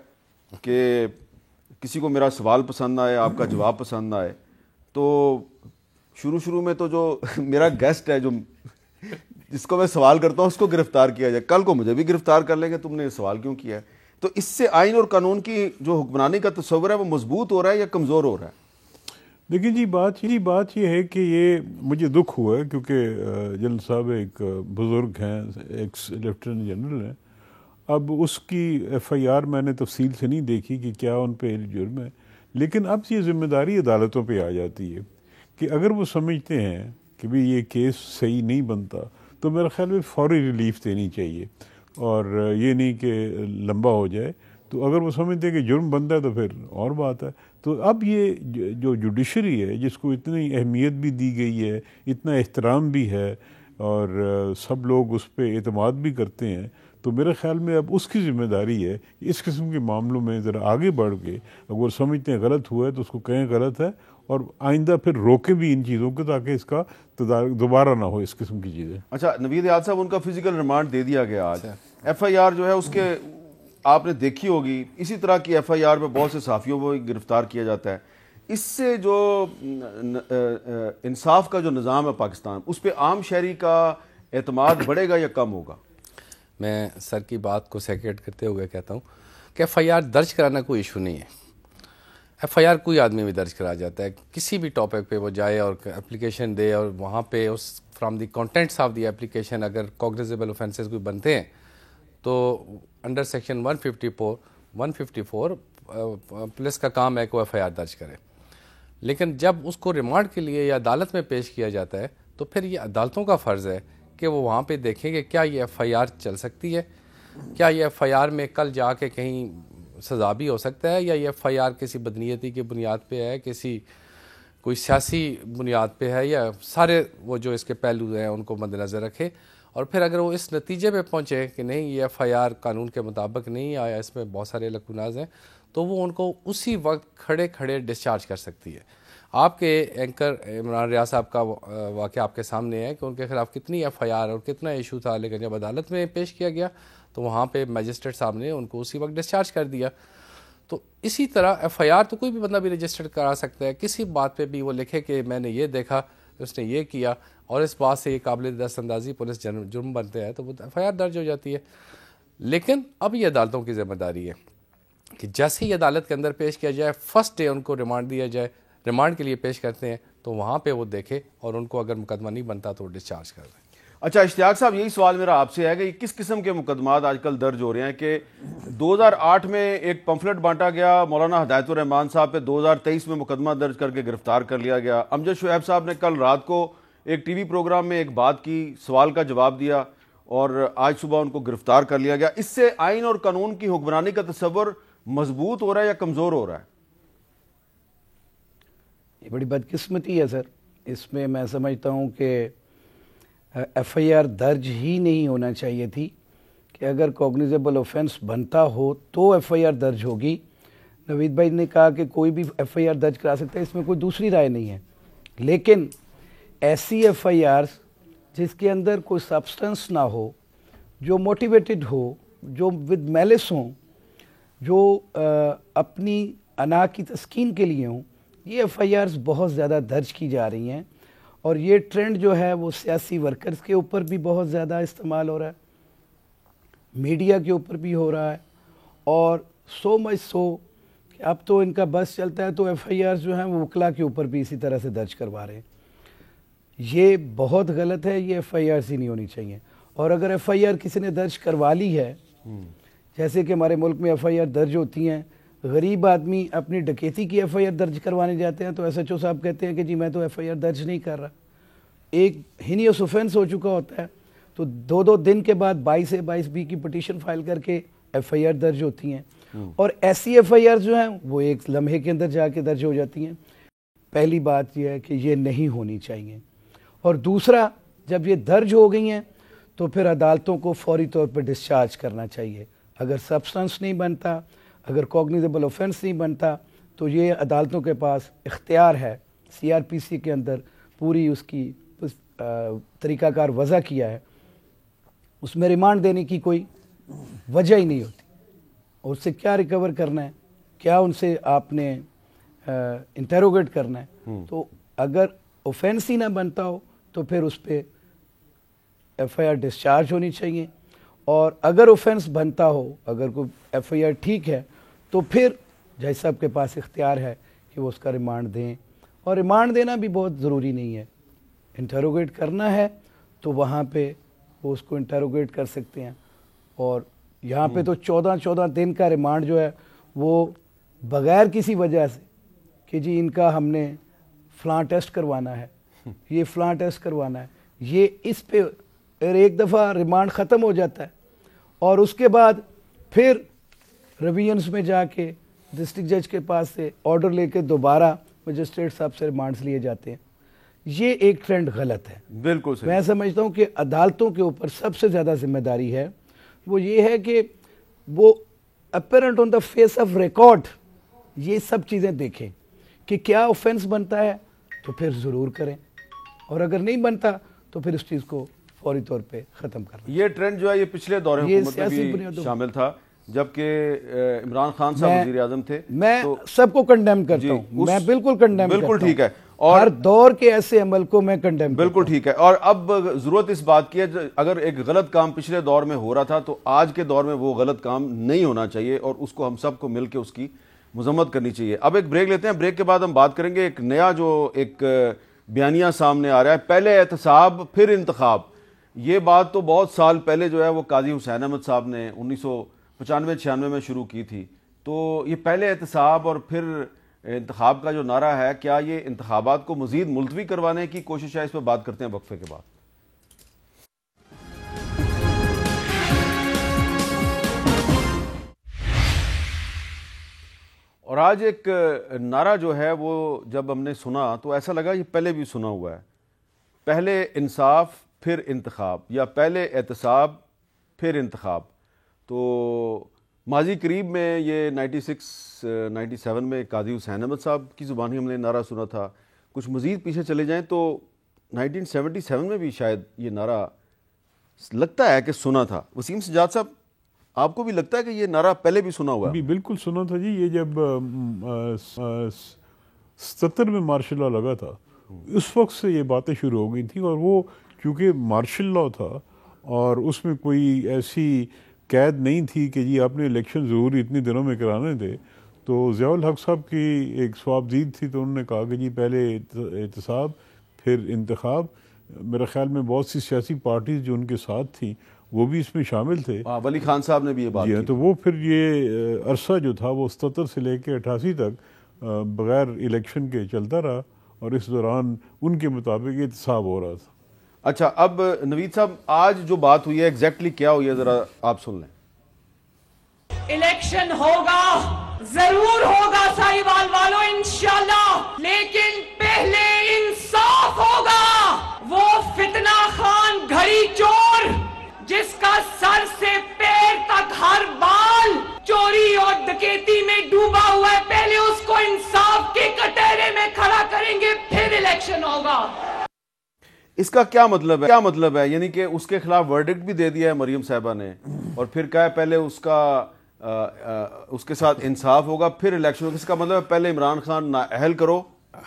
کہ کسی کو میرا سوال پسند نہ آئے, آپ کا جواب پسند نہ آئے. تو شروع میں تو جو میرا گیسٹ ہے, جو جس کو میں سوال کرتا ہوں, اس کو گرفتار کیا جائے, کل کو مجھے بھی گرفتار کر لیں گے, تم نے یہ سوال کیوں کیا ہے. تو اس سے آئین اور قانون کی جو حکمرانی کا تصور ہے وہ مضبوط ہو رہا ہے یا کمزور ہو رہا ہے؟ دیکھیں جی, بات یہ ہے کہ یہ مجھے دکھ ہوا ہے کیونکہ جنرل صاحب ایک بزرگ ہیں, ایکس لیفٹیننٹ جنرل ہیں. اب اس کی ایف آئی آر میں نے تفصیل سے نہیں دیکھی کہ کیا ان پہ جرم ہے, لیکن اب یہ ذمہ داری عدالتوں پہ آ جاتی ہے کہ اگر وہ سمجھتے ہیں کہ بھی یہ کیس صحیح نہیں بنتا تو میرے خیال میں فوری ریلیف دینی چاہیے, اور یہ نہیں کہ لمبا ہو جائے. تو اگر وہ سمجھتے ہیں کہ جرم بنتا ہے تو پھر اور بات ہے. تو اب یہ جو جوڈیشری ہے, جس کو اتنی اہمیت بھی دی گئی ہے, اتنا احترام بھی ہے, اور سب لوگ اس پہ اعتماد بھی کرتے ہیں, تو میرے خیال میں اب اس کی ذمہ داری ہے اس قسم کے معاملوں میں ذرا آگے بڑھ کے, اگر سمجھتے ہیں غلط ہوا ہے تو اس کو کہیں غلط ہے, اور آئندہ پھر روکیں بھی ان چیزوں کو تاکہ اس کا دوبارہ نہ ہو اس قسم کی چیزیں. اچھا, نوید یاد صاحب, ان کا فزیکل ریمانڈ دے دیا گیا آج. ایف آئی آر جو ہے اس کے آپ نے دیکھی ہوگی, اسی طرح کی ایف آئی آر پہ بہت سے صحافیوں کو گرفتار کیا جاتا ہے. اس سے جو انصاف کا جو نظام ہے پاکستان, اس پہ عام شہری کا اعتماد بڑھے گا یا کم ہوگا؟ میں سر کی بات کو سیکریٹ کرتے ہوئے کہتا ہوں کہ ایف آئی آر درج کرانا کوئی ایشو نہیں ہے. ایف آئی آر کوئی آدمی بھی درج کرا جاتا ہے, کسی بھی ٹاپک پہ وہ جائے اور اپلیکیشن دے, اور وہاں پہ اس from the contents of the application اگر کوگنیزیبل اوفینسز کوئی بنتے ہیں تو انڈر سیکشن 154 پولیس کا کام ہے کہ وہ ایف آئی آر درج کرے. لیکن جب اس کو ریمانڈ کے لیے یا عدالت میں پیش کیا جاتا ہے تو پھر یہ عدالتوں کا فرض ہے کہ وہ وہاں پہ دیکھیں کہ کیا یہ ایف آئی آر چل سکتی ہے, کیا یہ ایف آئی آر میں کل جا کے کہیں سزا بھی ہو سکتا ہے, یا یہ ایف آئی آر کسی بدنیتی کی بنیاد پہ ہے, کسی کوئی سیاسی بنیاد پہ ہے, یا سارے وہ جو اس کے پہلو ہیں ان کو مد نظر رکھے. اور پھر اگر وہ اس نتیجے پہ پہنچے کہ نہیں یہ ایف آئی آر قانون کے مطابق نہیں آیا, اس میں بہت سارے لکوناز ہیں, تو وہ ان کو اسی وقت کھڑے کھڑے ڈسچارج کر سکتی ہے. آپ کے اینکر عمران ریاض صاحب کا واقعہ آپ کے سامنے ہے کہ ان کے خلاف کتنی ایف آئی آر اور کتنا ایشو تھا, لیکن جب عدالت میں پیش کیا گیا تو وہاں پہ میجسٹریٹ صاحب نے ان کو اسی وقت ڈسچارج کر دیا. تو اسی طرح ایف آئی آر تو کوئی بھی بندہ بھی رجسٹر کرا سکتا ہے, کسی بات پہ بھی وہ لکھے کہ میں نے یہ دیکھا, اس نے یہ کیا, اور اس بات سے یہ قابل دست اندازی پولیس جرم بنتے ہیں تو وہ ایف آئی آر درج ہو جاتی ہے. لیکن اب یہ عدالتوں کی ذمہ داری ہے کہ جیسے ہی عدالت کے اندر پیش کیا جائے, فرسٹ ڈے ان کو ریمانڈ دیا جائے, ریمانڈ کے لیے پیش کرتے ہیں تو وہاں پہ وہ دیکھے اور ان کو اگر مقدمہ نہیں بنتا تو وہ ڈسچارج کر دیں. اچھا اشتیاق صاحب, یہی سوال میرا آپ سے ہے کہ کس قسم کے مقدمات آج کل درج ہو رہے ہیں کہ 2008 میں ایک پمفلٹ بانٹا گیا مولانا ہدایت الرحمان صاحب پہ, 2023 میں مقدمہ درج کر کے گرفتار کر لیا گیا. امجد شعیب صاحب نے کل رات کو ایک ٹی وی پروگرام میں ایک بات کی, سوال کا جواب دیا, اور آج صبح ان کو گرفتار کر لیا گیا. اس سے آئین اور قانون کی حکمرانی کا تصور مضبوط ہو رہا ہے یا کمزور ہو رہا ہے؟ یہ بڑی بدقسمتی ہے سر. اس میں میں سمجھتا ہوں کہ ایف آئی آر درج ہی نہیں ہونا چاہیے تھی, کہ اگر کوگنیزیبل اوفینس بنتا ہو تو ایف آئی آر درج ہوگی. نوید بھائی نے کہا کہ کوئی بھی ایف آئی آر درج کرا سکتا ہے, اس میں کوئی دوسری رائے نہیں ہے. لیکن ایسی ایف آئی آرز جس کے اندر کوئی سبسٹنس نہ ہو, جو موٹیویٹڈ ہو, جو ود میلس ہوں, جو اپنی انا کی تسکین کے لیے ہوں, یہ ایف آئی آرز بہت زیادہ درج کی جا رہی ہیں. اور یہ ٹرینڈ جو ہے وہ سیاسی ورکرز کے اوپر بھی بہت زیادہ استعمال ہو رہا ہے, میڈیا کے اوپر بھی ہو رہا ہے, اور سو مچ سو کہ اب تو ان کا بس چلتا ہے تو ایف آئی آرز جو ہیں وہ وکلا کے اوپر بھی اسی طرح سے درج کروا رہے ہیں. یہ بہت غلط ہے, یہ ایف آئی آرز ہی نہیں ہونی چاہیے. اور اگر ایف آئی آر کسی نے درج کروا لی ہے, جیسے کہ ہمارے ملک میں ایف آئی آر درج ہوتی ہیں, غریب آدمی اپنی ڈکیتی کی ایف آئی آر درج کروانے جاتے ہیں تو ایس ایچ او صاحب کہتے ہیں کہ جی میں تو ایف آئی آر درج نہیں کر رہا. ایک ہینیوس اوفینس ہو چکا ہوتا ہے تو 2 دن کے بعد 22A/22B کی پٹیشن فائل کر کے ایف آئی آر درج ہوتی ہیں. اور ایسی ایف آئی آر جو ہیں وہ ایک لمحے کے اندر جا کے درج ہو جاتی ہیں. پہلی بات یہ ہے کہ یہ نہیں ہونی چاہیے. اور دوسرا, جب یہ درج ہو گئی ہیں تو پھر عدالتوں کو فوری طور پر ڈسچارج کرنا چاہیے. اگر سبسٹنس نہیں بنتا, اگر کوگنیزیبل اوفینس نہیں بنتا, تو یہ عدالتوں کے پاس اختیار ہے, سی آر پی سی کے اندر پوری اس کی طریقہ کار وضع کیا ہے, اس میں ریمانڈ دینے کی کوئی وجہ ہی نہیں ہوتی. اور اس سے کیا ریکور کرنا ہے, کیا ان سے آپ نے انٹروگیٹ کرنا ہے. تو اگر اوفینس ہی نہ بنتا ہو تو پھر اس پہ ایف آئی آر ڈسچارج ہونی چاہیے. اور اگر اوفینس بنتا ہو, اگر کوئی ایف آئی آر ٹھیک ہے, تو پھر جج صاحب کے پاس اختیار ہے کہ وہ اس کا ریمانڈ دیں. اور ریمانڈ دینا بھی بہت ضروری نہیں ہے, انٹروگیٹ کرنا ہے تو وہاں پہ وہ اس کو انٹروگیٹ کر سکتے ہیں. اور یہاں پہ تو 14 دن کا ریمانڈ جو ہے وہ بغیر کسی وجہ سے کہ جی ان کا ہم نے فلاں ٹیسٹ کروانا ہے, یہ فلاں ٹیسٹ کروانا ہے, یہ اس پہ ایک دفعہ ریمانڈ ختم ہو جاتا ہے. اور اس کے بعد پھر ریویژنس میں جا کے ڈسٹرکٹ جج کے پاس سے آرڈر لے کے دوبارہ مجسٹریٹ صاحب سے ریمانڈز لیے جاتے ہیں. یہ ایک ٹرینڈ غلط ہے. بالکل صحیح. میں سمجھتا ہوں کہ عدالتوں کے اوپر سب سے زیادہ ذمہ داری ہے وہ یہ ہے کہ وہ apparent on the face of record یہ سب چیزیں دیکھیں کہ کیا اوفینس بنتا ہے تو پھر ضرور کریں, اور اگر نہیں بنتا تو پھر اس چیز کو فوری طور پہ ختم کرنا. یہ ٹرینڈ جو ہے یہ پچھلے دور حکومت میں بھی شامل تھا جبکہ عمران خان صاحب وزیر اعظم تھے. میں سب کو کنڈیم کرتا ہوں, میں بالکل کنڈیم کرتا ہوں. بالکل ٹھیک ہے. اور ہر دور کے ایسے عمل کو میں کنڈیم کرتا ہوں. بالکل ٹھیک ہے. اور اب ضرورت اس بات کی ہے اگر ایک غلط کام پچھلے دور میں ہو رہا تھا تو آج کے دور میں وہ غلط کام نہیں ہونا چاہیے اور اس کو ہم سب کو مل کے اس کی مذمت کرنی چاہیے. اب ایک بریک لیتے ہیں, بریک کے بعد ہم بات کریں گے ایک نیا جو ایک بیانیہ سامنے آ رہا ہے, پہلے احتساب پھر انتخاب. یہ بات تو بہت سال پہلے جو ہے وہ قاضی حسین احمد صاحب نے 1995-96 میں شروع کی تھی. تو یہ پہلے احتساب اور پھر انتخاب کا جو نعرہ ہے, کیا یہ انتخابات کو مزید ملتوی کروانے کی کوشش ہے؟ اس پہ بات کرتے ہیں وقفے کے بعد. اور آج ایک نعرہ جو ہے وہ جب ہم نے سنا تو ایسا لگا یہ پہلے بھی سنا ہوا ہے, پہلے انصاف پھر انتخاب, یا پہلے احتساب پھر انتخاب. تو ماضی قریب میں یہ 96-97 میں قاضی حسین احمد صاحب کی زبانی ہم نے نعرہ سنا تھا. کچھ مزید پیچھے چلے جائیں تو 1977 میں بھی شاید یہ نعرہ لگتا ہے کہ سنا تھا. وسیم سجاد صاحب, آپ کو بھی لگتا ہے کہ یہ نعرہ پہلے بھی سنا ہوا ہے؟ بالکل سنا تھا جی. یہ جب 77 میں مارشل لا لگا تھا اس وقت سے یہ باتیں شروع ہو گئی تھیں, اور وہ چونکہ مارشل لا تھا اور اس میں کوئی ایسی قید نہیں تھی کہ جی آپ نے الیکشن ضروری اتنے دنوں میں کرانے تھے, تو ضیاء الحق صاحب کی ایک صوابدید تھی تو انہوں نے کہا کہ جی پہلے احتساب پھر انتخاب. میرا خیال میں بہت سی سیاسی پارٹیز جو ان کے ساتھ تھیں وہ بھی اس میں شامل تھے. ولی خان صاحب نے بھی یہ بات کی. تو وہ پھر یہ عرصہ جو تھا وہ 77 سے لے کے 88 تک بغیر الیکشن کے چلتا رہا, اور اس دوران ان کے مطابق احتساب ہو رہا تھا. اچھا, اب نوید صاحب آج جو بات ہوئی ہے ایگزیکٹلی کیا ہوئی ہے ذرا آپ سن لیں. الیکشن ہوگا, ضرور ہوگا ساہیوال والوں انشاءاللہ, لیکن پہلے انصاف ہوگا. وہ فتنہ خان گھڑی چور جس کا سر سے پیر تک ہر بال چوری اور ڈکیتی میں ڈوبا ہوا ہے, پہلے اس کو انصاف کے کٹہرے میں کھڑا کریں گے, پھر الیکشن ہوگا. اس کا کیا مطلب ہے؟ یعنی کہ اس کے خلاف ورڈکٹ بھی دے دیا ہے مریم صاحبہ نے, اور پھر کہا ہے پہلے اس کے ساتھ انصاف ہوگا پھر الیکشن ہوگا. اس کا مطلب ہے پہلے عمران خان نااہل کرو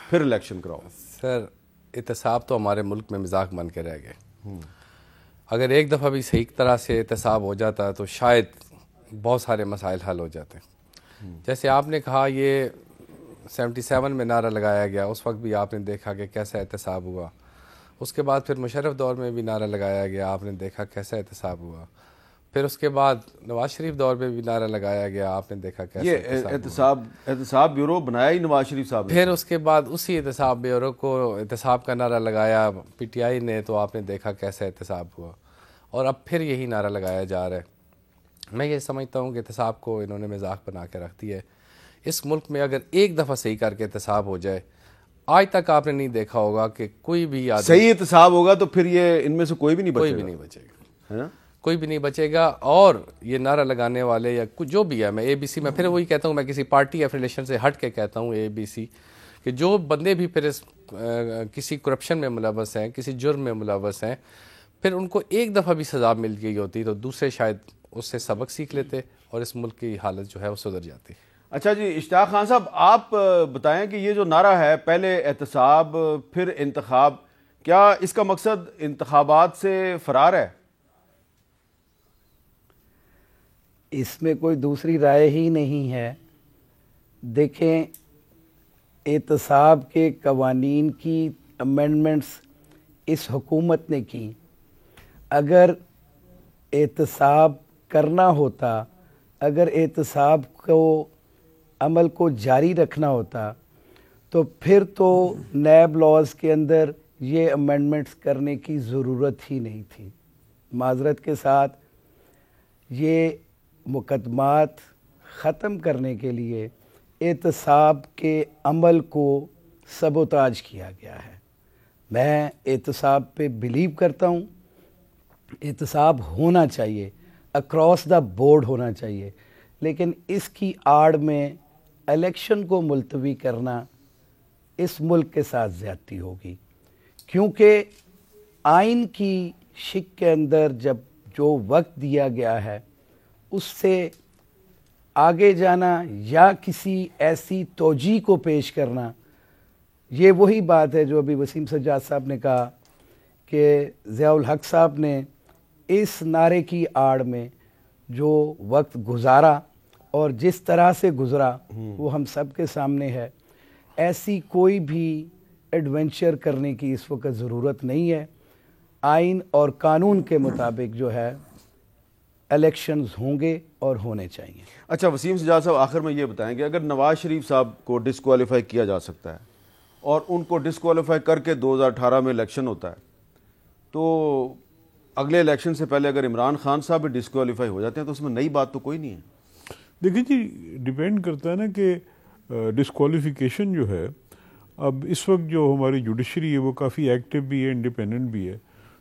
پھر الیکشن کراؤ. سر, احتساب تو ہمارے ملک میں مذاق بن کے رہ گئے. اگر ایک دفعہ بھی صحیح طرح سے احتساب ہو جاتا تو شاید بہت سارے مسائل حل ہو جاتے. جیسے آپ نے کہا یہ 77 میں نعرہ لگایا گیا, اس وقت بھی آپ نے دیکھا کہ کیسا احتساب ہوا. اس کے بعد پھر مشرف دور میں بھی نعرہ لگایا گیا, آپ نے دیکھا کیسا احتساب ہوا. پھر اس کے بعد نواز شریف دور میں بھی نعرہ لگایا گیا, آپ نے دیکھا کیسا احتساب بیورو بنایا ہی نواز شریف صاحب نے. پھر اس کے بعد اسی احتساب بیورو کو احتساب کا نعرہ لگایا پی ٹی آئی نے, تو آپ نے دیکھا کیسا احتساب ہوا, اور اب پھر یہی نعرہ لگایا جا رہا ہے. میں یہ سمجھتا ہوں کہ احتساب کو انہوں نے مذاق بنا کے رکھ دیا ہے. اس ملک میں اگر ایک دفعہ صحیح کر کے احتساب ہو جائے, آج تک آپ نے نہیں دیکھا ہوگا کہ کوئی بھی صحیح احتساب ہوگا تو پھر یہ ان میں سے کوئی بھی نہیں بچے گا, کوئی بھی نہیں بچے گا. اور یہ نعرہ لگانے والے یا جو بھی ہے, میں اے بی سی, میں پھر وہی کہتا ہوں, میں کسی پارٹی افیلیشن سے ہٹ کے کہتا ہوں اے بی سی, کہ جو بندے بھی پھر کسی کرپشن میں ملوث ہیں, کسی جرم میں ملوث ہیں, پھر ان کو ایک دفعہ بھی سزا مل گئی ہوتی تو دوسرے شاید اس سے سبق سیکھ لیتے اور اس ملک کی حالت جو ہے وہ سدھر جاتی. اچھا جی, اشتیاق خان صاحب آپ بتائیں کہ یہ جو نعرہ ہے پہلے احتساب پھر انتخاب, کیا اس کا مقصد انتخابات سے فرار ہے؟ اس میں کوئی دوسری رائے ہی نہیں ہے. دیکھیں, احتساب کے قوانین کی امینڈمنٹس اس حکومت نے کی. اگر احتساب کرنا ہوتا, اگر احتساب کو عمل کو جاری رکھنا ہوتا تو پھر تو نیب لاز کے اندر یہ امینڈمنٹس کرنے کی ضرورت ہی نہیں تھی. معذرت کے ساتھ یہ مقدمات ختم کرنے کے لیے احتساب کے عمل کو سبوتاج کیا گیا ہے. میں احتساب پہ بلیو کرتا ہوں, احتساب ہونا چاہیے, اکراس دا بورڈ ہونا چاہیے, لیکن اس کی آڑ میں الیکشن کو ملتوی کرنا اس ملک کے ساتھ زیادتی ہوگی. کیونکہ آئین کی شک کے اندر جب جو وقت دیا گیا ہے اس سے آگے جانا یا کسی ایسی توجیہ کو پیش کرنا یہ وہی بات ہے جو ابھی وسیم سجاد صاحب نے کہا کہ ضیاء الحق صاحب نے اس نعرے کی آڑ میں جو وقت گزارا اور جس طرح سے گزرا وہ ہم سب کے سامنے ہے. ایسی کوئی بھی ایڈونچر کرنے کی اس وقت ضرورت نہیں ہے. آئین اور قانون کے مطابق جو ہے الیکشنز ہوں گے اور ہونے چاہیے. اچھا وسیم سجاد صاحب، آخر میں یہ بتائیں کہ اگر نواز شریف صاحب کو ڈسکوالیفائی کیا جا سکتا ہے اور ان کو ڈسکوالیفائی کر کے 2018 میں الیکشن ہوتا ہے، تو اگلے الیکشن سے پہلے اگر عمران خان صاحب بھی ڈسکوالیفائی ہو جاتے ہیں تو اس میں نئی بات تو کوئی نہیں ہے. دیکھیں جی، ڈیپینڈ کرتا ہے نا کہ ڈسکوالیفیکیشن جو ہے، اب اس وقت جو ہماری جوڈیشری ہے وہ کافی ایکٹیو بھی ہے، انڈیپینڈنٹ بھی ہے.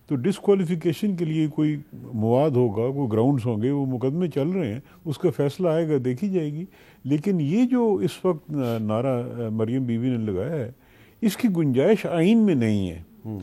تو ڈسکوالیفیکیشن کے لیے کوئی مواد ہوگا، کوئی گراؤنڈز ہوں گے، وہ مقدمے چل رہے ہیں، اس کا فیصلہ آئے گا، دیکھی جائے گی. لیکن یہ جو اس وقت نعرہ مریم بیوی نے لگایا ہے، اس کی گنجائش آئین میں نہیں ہے.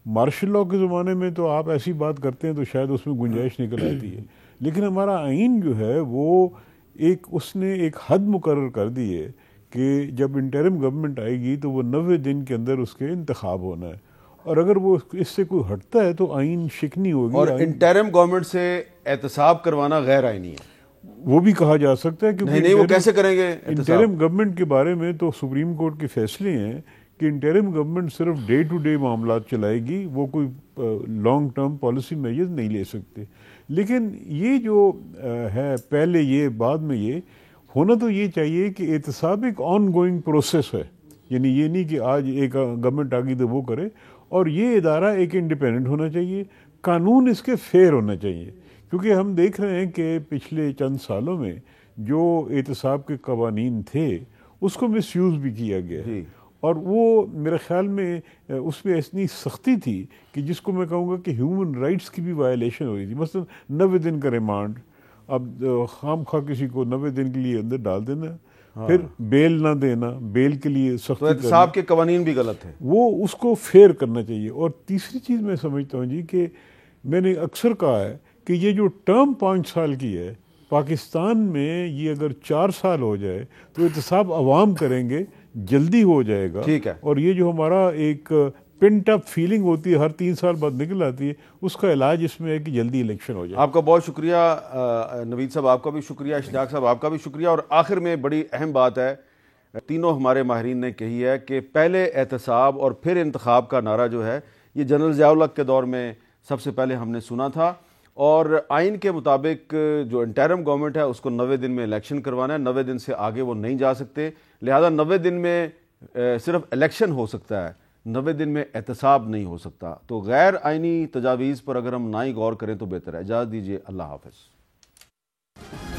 مارشل لاء کے زمانے میں تو آپ ایسی بات کرتے ہیں تو شاید اس میں گنجائش نکل آتی ہے، لیکن ہمارا آئین جو ہے وہ اس نے ایک حد مقرر کر دی ہے کہ جب انٹرم گورنمنٹ آئے گی تو وہ 90 دن کے اندر اس کے انتخاب ہونا ہے، اور اگر وہ اس سے کوئی ہٹتا ہے تو آئین شکنی ہوگی. اور انٹرم گورنمنٹ سے احتساب کروانا غیر آئینی ہے، وہ بھی کہا جا سکتا ہے کہ نہیں وہ کیسے کریں گے. انٹرم گورنمنٹ کے بارے میں تو سپریم کورٹ کے فیصلے ہیں کہ انٹرم گورنمنٹ صرف ڈے ٹو ڈے معاملات چلائے گی، وہ کوئی لانگ ٹرم پالیسی میجر نہیں لے سکتے. لیکن یہ جو ہے پہلے یہ بعد میں یہ ہونا تو یہ چاہیے کہ احتساب ایک آن گوئنگ پروسیس ہے، یعنی یہ نہیں کہ آج ایک گورنمنٹ آ گئی تو وہ کرے. اور یہ ادارہ ایک انڈیپینڈنٹ ہونا چاہیے، قانون اس کے فیئر ہونا چاہیے، کیونکہ ہم دیکھ رہے ہیں کہ پچھلے چند سالوں میں جو احتساب کے قوانین تھے اس کو مس یوز بھی کیا گیا ہے. اور وہ میرے خیال میں اس میں اتنی سختی تھی کہ جس کو میں کہوں گا کہ ہیومن رائٹس کی بھی وائلیشن ہو رہی تھی. مثلا 90 دن کا ریمانڈ، اب خام خواہ کسی کو 90 دن کے لیے اندر ڈال دینا، پھر بیل نہ دینا، بیل کے لیے سختی، احتساب کے قوانین بھی غلط ہیں، وہ اس کو فیئر کرنا چاہیے. اور تیسری چیز میں سمجھتا ہوں جی کہ میں نے اکثر کہا ہے کہ یہ جو ٹرم 5 سال کی ہے پاکستان میں، یہ اگر 4 سال ہو جائے تو احتساب عوام کریں گے، جلدی ہو جائے گا. ٹھیک ہے. اور یہ جو ہمارا ایک پنٹ اپ فیلنگ ہوتی ہے ہر 3 سال بعد نکل آتی ہے، اس کا علاج اس میں ہے کہ جلدی الیکشن ہو جائے. آپ کا بہت شکریہ نوید صاحب، آپ کا بھی شکریہ، اشتیاق صاحب آپ کا بھی شکریہ. اور آخر میں بڑی اہم بات ہے، تینوں ہمارے ماہرین نے کہی ہے کہ پہلے احتساب اور پھر انتخاب کا نعرہ جو ہے یہ جنرل ضیاء الحق کے دور میں سب سے پہلے ہم نے سنا تھا. اور آئین کے مطابق جو انٹرم گورنمنٹ ہے اس کو 90 دن میں الیکشن کروانا ہے، 90 دن سے آگے وہ نہیں جا سکتے. لہذا 90 دن میں صرف الیکشن ہو سکتا ہے، 90 دن میں احتساب نہیں ہو سکتا. تو غیر آئینی تجاویز پر اگر ہم نہ ہی غور کریں تو بہتر ہے. اجازت دیجیے، اللہ حافظ.